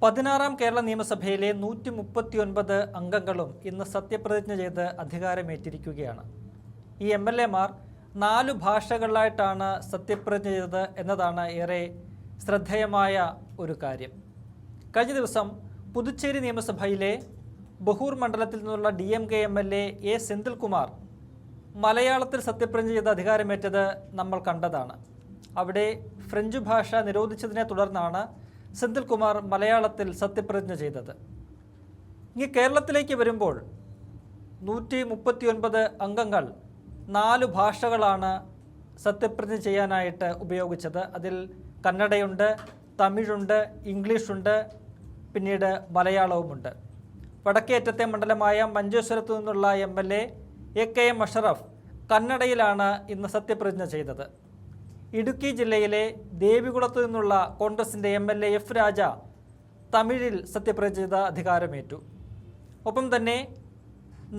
16-ാം കേരള നിയമസഭയിലെ 139 അംഗങ്ങളും ഇന്ന് സത്യപ്രതിജ്ഞ ചെയ്ത് അധികാരമേറ്റിരിക്കുകയാണ്. ഈ MLA-മാർ 4 ഭാഷകളിലായിട്ടാണ് സത്യപ്രതിജ്ഞ ചെയ്തത് എന്നതാണ് ഏറെ ശ്രദ്ധേയമായ ഒരു കാര്യം. കഴിഞ്ഞ ദിവസം പുതുച്ചേരി നിയമസഭയിലെ ബഹൂർ മണ്ഡലത്തിൽ നിന്നുള്ള DMK MLA A. സെന്തിൽകുമാർ മലയാളത്തിൽ സത്യപ്രതിജ്ഞ ചെയ്ത് അധികാരമേറ്റത് നമ്മൾ കണ്ടതാണ്. അവിടെ ഫ്രഞ്ച് ഭാഷ നിരോധിച്ചതിനെ തുടർന്നാണ് സെന്തിൽകുമാർ മലയാളത്തിൽ സത്യപ്രതിജ്ഞ ചെയ്തത്. ഇനി കേരളത്തിലേക്ക് വരുമ്പോൾ 139 അംഗങ്ങൾ 4 ഭാഷകളാണ് സത്യപ്രതിജ്ഞ ചെയ്യാനായിട്ട് ഉപയോഗിച്ചത്. അതിൽ കന്നഡയുണ്ട്, തമിഴുണ്ട്, ഇംഗ്ലീഷുണ്ട്, പിന്നീട് മലയാളവുമുണ്ട്. വടക്കേയറ്റത്തെ മണ്ഡലമായ മഞ്ചേശ്വരത്തു നിന്നുള്ള MLA AKM അഷറഫ് കന്നഡയിലാണ് ഇന്ന് സത്യപ്രതിജ്ഞ ചെയ്തത്. ഇടുക്കി ജില്ലയിലെ ദേവികുളത്തു നിന്നുള്ള കോൺഗ്രസിൻ്റെ MLA F. രാജ തമിഴിൽ സത്യപ്രതിജ്ഞ ചെയ്ത് അധികാരമേറ്റു. ഒപ്പം തന്നെ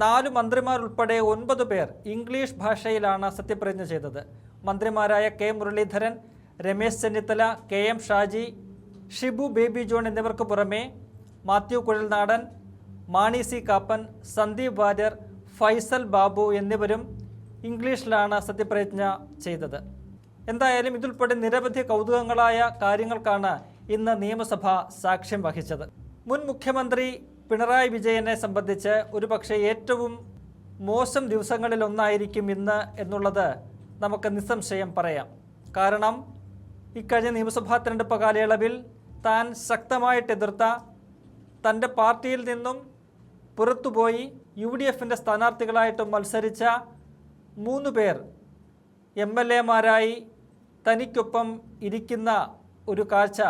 4 മന്ത്രിമാരുൾപ്പെടെ 9 പേർ ഇംഗ്ലീഷ് ഭാഷയിലാണ് സത്യപ്രതിജ്ഞ ചെയ്തത്. മന്ത്രിമാരായ K. Muraleedharan, Ramesh Chennithala, KM Shaji, Shibu baby John എന്നിവർക്ക് പുറമെ മാത്യു കുഴൽനാടൻ, മാണി C. കാപ്പൻ, സന്ദീപ് വാര്യർ, ഫൈസൽ ബാബു എന്നിവരും ഇംഗ്ലീഷിലാണ് സത്യപ്രതിജ്ഞ ചെയ്തത്. എന്തായാലും ഇതുൾപ്പെടെ നിരവധി കൗതുകങ്ങളായ കാര്യങ്ങൾക്കാണ് ഇന്ന് നിയമസഭ സാക്ഷ്യം വഹിച്ചത്. മുൻ മുഖ്യമന്ത്രി പിണറായി വിജയനെ സംബന്ധിച്ച് ഒരുപക്ഷെ ഏറ്റവും മോശം ദിവസങ്ങളിലൊന്നായിരിക്കും ഇന്ന് എന്നുള്ളത് നമുക്ക് നിസ്സംശയം പറയാം. കാരണം ഇക്കഴിഞ്ഞ നിയമസഭാ തെരഞ്ഞെടുപ്പ് കാലയളവിൽ താൻ ശക്തമായിട്ട് എതിർത്ത, തൻ്റെ പാർട്ടിയിൽ നിന്നും പുറത്തുപോയി UDFൻ്റെ സ്ഥാനാർത്ഥികളായിട്ട് മത്സരിച്ച 3 പേർ MLA-മാരായി തനിക്കൊപ്പം ഇരിക്കുന്ന ഒരു കാഴ്ച,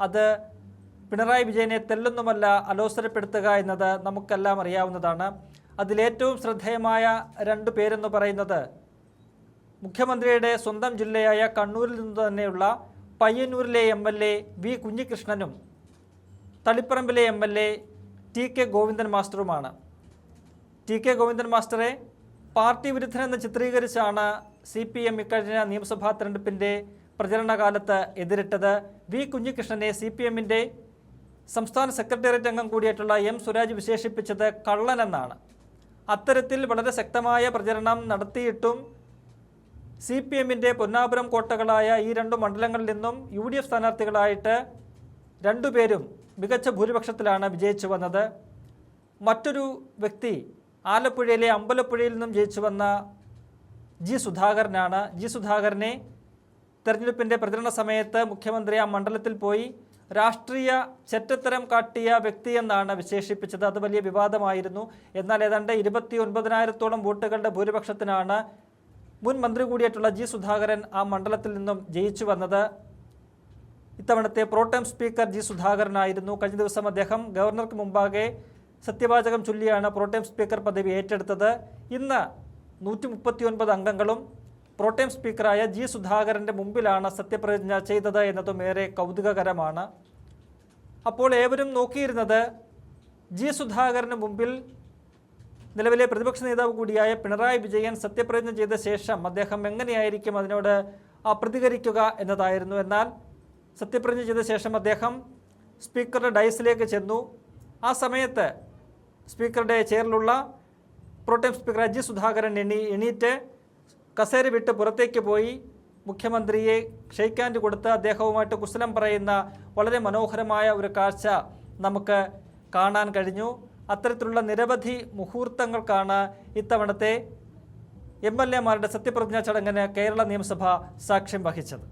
അത് പിണറായി വിജയനെ തെല്ലൊന്നുമല്ല അലോസരപ്പെടുത്തുക എന്നത് നമുക്കെല്ലാം അറിയാവുന്നതാണ്. അതിലേറ്റവും ശ്രദ്ധേയമായ 2 പേരെന്ന് പറയുന്നത് മുഖ്യമന്ത്രിയുടെ സ്വന്തം ജില്ലയായ കണ്ണൂരിൽ നിന്ന് തന്നെയുള്ള പയ്യന്നൂരിലെ MLA V. കുഞ്ഞികൃഷ്ണനും തളിപ്പറമ്പിലെ MLA TK ഗോവിന്ദൻ മാസ്റ്ററുമാണ്. TK ഗോവിന്ദൻ മാസ്റ്ററെ പാർട്ടി വിരുദ്ധനെന്ന് ചിത്രീകരിച്ചാണ് CPM ഇക്കഴിഞ്ഞ നിയമസഭാ തെരഞ്ഞെടുപ്പിൻ്റെ പ്രചരണകാലത്ത് എതിരിട്ടത്. V. കുഞ്ഞികൃഷ്ണനെ CPMൻ്റെ സംസ്ഥാന സെക്രട്ടേറിയറ്റ് അംഗം കൂടിയായിട്ടുള്ള M. സുരാജ് വിശേഷിപ്പിച്ചത് കള്ളനെന്നാണ്. അത്തരത്തിൽ വളരെ ശക്തമായ പ്രചരണം നടത്തിയിട്ടും CPMൻ്റെ പൊന്നാപുരം കോട്ടകളായ ഈ 2 മണ്ഡലങ്ങളിൽ നിന്നും UDF സ്ഥാനാർത്ഥികളായിട്ട് 2 പേരും മികച്ച ഭൂരിപക്ഷത്തിലാണ് വിജയിച്ചു വന്നത്. മറ്റൊരു വ്യക്തി ആലപ്പുഴയിലെ അമ്പലപ്പുഴയിൽ നിന്നും ജയിച്ചു വന്ന G. സുധാകരനാണ്. G. സുധാകരനെ തെരഞ്ഞെടുപ്പിൻ്റെ പ്രചരണ സമയത്ത് മുഖ്യമന്ത്രി ആ മണ്ഡലത്തിൽ പോയി രാഷ്ട്രീയ ചെറ്റത്തരം കാട്ടിയ വ്യക്തിയെന്നാണ് വിശേഷിപ്പിച്ചത്. അത് വലിയ വിവാദമായിരുന്നു. എന്നാൽ ഏതാണ്ട് 29,000-ഓളം വോട്ടുകളുടെ ഭൂരിപക്ഷത്തിനാണ് മുൻ മന്ത്രി കൂടിയായിട്ടുള്ള G. സുധാകരൻ ആ മണ്ഡലത്തിൽ നിന്നും ജയിച്ചു വന്നത്. ഇത്തവണത്തെ പ്രോടേം സ്പീക്കർ G. സുധാകരനായിരുന്നു. കഴിഞ്ഞ ദിവസം അദ്ദേഹം ഗവർണർക്ക് മുമ്പാകെ സത്യവാചകം ചൊല്ലിയാണ് പ്രോടേം സ്പീക്കർ പദവി ഏറ്റെടുത്തത്. ഇന്ന് 139 അംഗങ്ങളും പ്രോടേം സ്പീക്കറായ G. സുധാകരൻ്റെ മുമ്പിലാണ് സത്യപ്രതിജ്ഞ ചെയ്തത് എന്നതും ഏറെ കൗതുകകരമാണ്. അപ്പോൾ ഏവരും നോക്കിയിരുന്നത് G. സുധാകരന് മുമ്പിൽ നിലവിലെ പ്രതിപക്ഷ നേതാവ് കൂടിയായ പിണറായി വിജയൻ സത്യപ്രതിജ്ഞ ചെയ്ത ശേഷം അദ്ദേഹം എങ്ങനെയായിരിക്കും അതിനോട് പ്രതികരിക്കുക എന്നതായിരുന്നു. എന്നാൽ സത്യപ്രതിജ്ഞ ചെയ്ത ശേഷം അദ്ദേഹം സ്പീക്കറുടെ ഡയസിലേക്ക് ചെന്നു. ആ സമയത്ത് സ്പീക്കറുടെ ചെയറിലുള്ള പ്രോടേം സ്പീക്കർ G. സുധാകരൻ എണീറ്റ് കസേര വിട്ട് പുറത്തേക്ക് പോയി മുഖ്യമന്ത്രിയെ ഷെയ്ക്ക് ഹാൻഡ് കൊടുത്ത് അദ്ദേഹവുമായിട്ട് കുശലം പറയുന്ന വളരെ മനോഹരമായ ഒരു കാഴ്ച നമുക്ക് കാണാൻ കഴിഞ്ഞു. അത്തരത്തിലുള്ള നിരവധി മുഹൂർത്തങ്ങൾക്കാണ് ഇത്തവണത്തെ MLA-മാരുടെ സത്യപ്രതിജ്ഞാ ചടങ്ങിന് കേരള നിയമസഭ സാക്ഷ്യം വഹിച്ചത്.